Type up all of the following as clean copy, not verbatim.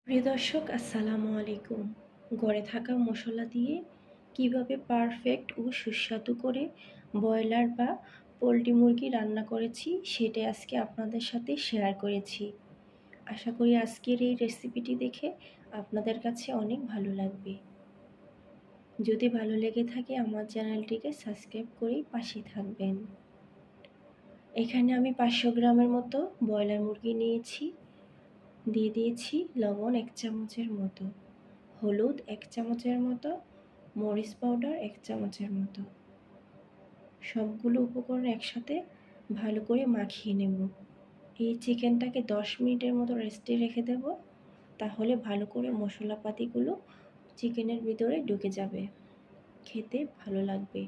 প্রিয় দর্শক, আসসালামু আলাইকুম। ঘরে থাকা মশলা দিয়ে কিভাবে পারফেক্ট ও সুস্বাদু করে ব্রয়লার বা পোলট্রি মুরগি রান্না করেছি সেটাই আজকে আপনাদের সাথে শেয়ার করেছি। আশা করি আজকের এই রেসিপিটি দেখে আপনাদের কাছে অনেক ভালো লাগবে। যদি ভালো লেগে থাকে আমার চ্যানেলটিকে সাবস্ক্রাইব করে পাশে থাকবেন। এখানে আমি 500 গ্রামের মতো ব্রয়লার মুরগি নিয়েছি। দিয়ে দিয়েছি লবণ 1 চামচের মতো, হলুদ 1 চামচের মতো, মরিচ পাউডার 1 চামচের মতো। সবগুলো উপকরণ একসাথে ভালো করে মাখিয়ে নেব। এই চিকেনটাকে 10 মিনিটের মতো রেস্টে রেখে দেব, তাহলে ভালো করে মশলাপাতিগুলো চিকেনের ভিতরে ঢুকে যাবে, খেতে ভালো লাগবে।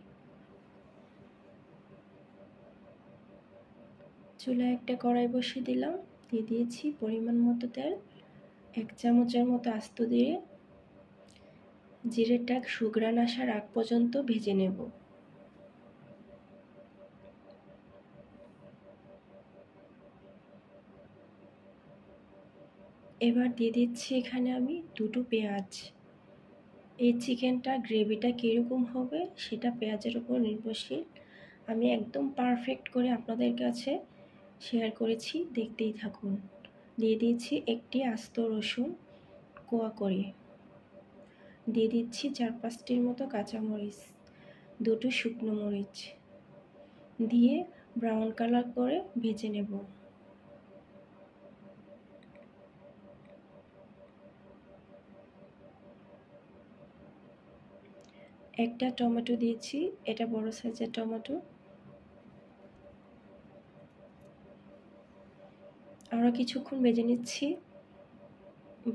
চুলায় একটা কড়াই বসিয়ে দিলাম, দিয়ে দিয়েছি পরিমাণ মতো তেল। 1 চামচের মতো আস্ত দিয়ে জিরেটা সুঘ্রাণ আসার আগ পর্যন্ত ভেজে নেব। এবার দিয়ে দিচ্ছি এখানে আমি 2টো পেঁয়াজ। এই চিকেনটা গ্রেভিটা কীরকম হবে সেটা পেঁয়াজের উপর নির্ভরশীল। আমি একদম পারফেক্ট করে আপনাদের কাছে শেয়ার করেছি, দেখতেই থাকুন। দিয়ে দিচ্ছি একটি আস্ত রসুন কোয়া করে, দিয়ে দিচ্ছি 4-5টির মতো কাঁচামরিচ, 2টো শুকনো মরিচ দিয়ে ব্রাউন কালার করে ভেজে নেব। একটা টমেটো দিয়েছি, এটা বড় সাইজের টমেটো। আরও কিছুক্ষণ ভেজে নিচ্ছি।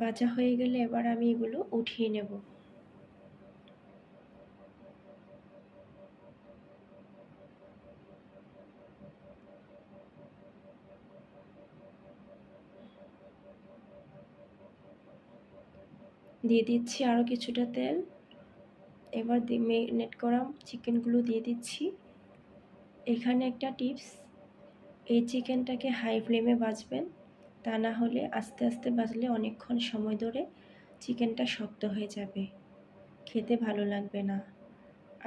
ভাজা হয়ে গেলে এবার আমি এগুলো উঠিয়ে নেব। দিয়ে দিচ্ছি আরও কিছুটা তেল। এবার ম্যারিনেট করা চিকেনগুলো দিয়ে দিচ্ছি। এখানে একটা টিপস, এই চিকেনটাকে হাই ফ্লেমে ভাজবেন, তা না হলে আস্তে আস্তে ভাজলে অনেকক্ষণ সময় ধরে চিকেনটা শক্ত হয়ে যাবে, খেতে ভালো লাগবে না।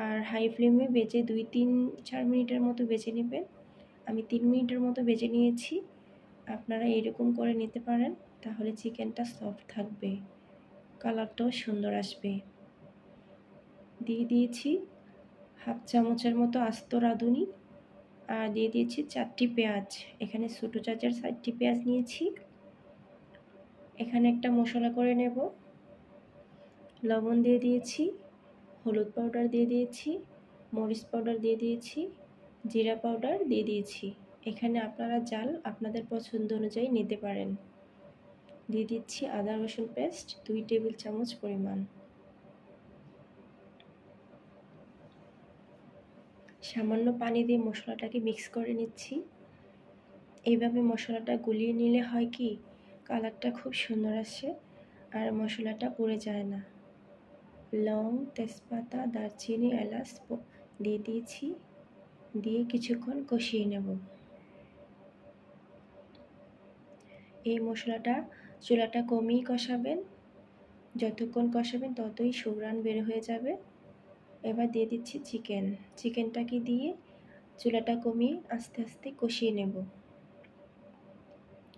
আর হাই ফ্লেমে ভেজে 2-3-4 মিনিটের মতো ভেজে নেবেন। আমি 3 মিনিটের মতো ভেজে নিয়েছি। আপনারা এরকম করে নিতে পারেন, তাহলে চিকেনটা সফট থাকবে, কালারটাও সুন্দর আসবে। দিয়ে দিয়েছি 1/2 চামচের মতো আস্ত রাঁধুনি, আর দিয়ে দিয়েছি 4টি পেঁয়াজ। এখানে ছোটো চাচার 4টি পেঁয়াজ নিয়েছি। এখানে একটা মশলা করে নেব। লবণ দিয়ে দিয়েছি, হলুদ পাউডার দিয়ে দিয়েছি, মরিচ পাউডার দিয়ে দিয়েছি, জিরা পাউডার দিয়ে দিয়েছি। এখানে আপনারা ঝাল আপনাদের পছন্দ অনুযায়ী নিতে পারেন। দিয়ে দিচ্ছি আদা রসুন পেস্ট 2 টেবিল চামচ পরিমাণ। সামান্য পানি দিয়ে মশলাটাকে মিক্স করে নিচ্ছি। এইভাবে মশলাটা গুলিয়ে নিলে হয় কি, কালারটা খুব সুন্দর আসে আর মশলাটা পুড়ে যায় না। লং, তেজপাতা, দারচিনি, এলাচ দিয়ে দিয়েছি, দিয়ে কিছুক্ষণ কষিয়ে নেব। এই মশলাটা চুলাটা কমিয়ে কষাবেন, যতক্ষণ কষাবেন ততই সুঘ্রাণ বের হয়ে যাবে। এবার দিয়ে দিচ্ছি চিকেনটাকে দিয়ে চুলাটা কমিয়ে আস্তে আস্তে কষিয়ে নেব।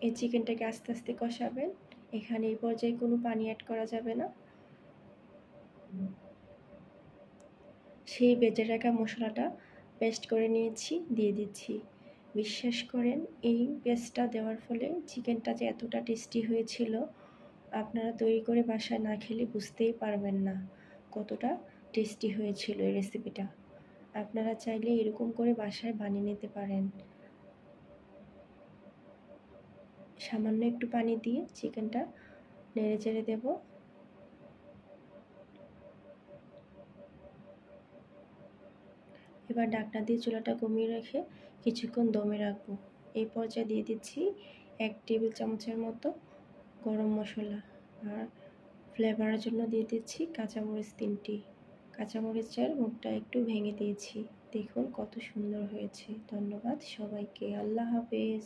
এই চিকেনটাকে আস্তে আস্তে কষাবেন, এখানে এই পর্যায়ে কোনো পানি অ্যাড করা যাবে না। সেই বেজে রাখা মশলাটা পেস্ট করে নিয়েছি, দিয়ে দিচ্ছি। বিশ্বাস করেন, এই পেস্টটা দেওয়ার ফলে চিকেনটা যে এতটা টেস্টি হয়েছিল, আপনারা তৈরি করে বাসায় না খেলে বুঝতেই পারবেন না কতটা টেস্টি হয়েছিল এই রেসিপিটা। আপনারা চাইলে এরকম করে বাসায় বানিয়ে নিতে পারেন। সামান্য একটু পানি দিয়ে চিকেনটা নেড়ে চেড়ে দেব। এবার ঢাকনা দিয়ে চুলাটা কমিয়ে রেখে কিছুক্ষণ দমে রাখবো। এই পর্যায়ে দিয়ে দিচ্ছি 1 টেবিল চামচের মতো গরম মশলা, আর ফ্লেভারের জন্য দিয়ে দিচ্ছি কাঁচামরিচ 3টি। কাঁচামরিচের মুখটা একটু ভেঙে দিয়েছি। দেখুন কত সুন্দর হয়েছে। ধন্যবাদ সবাইকে। আল্লাহ হাফেজ।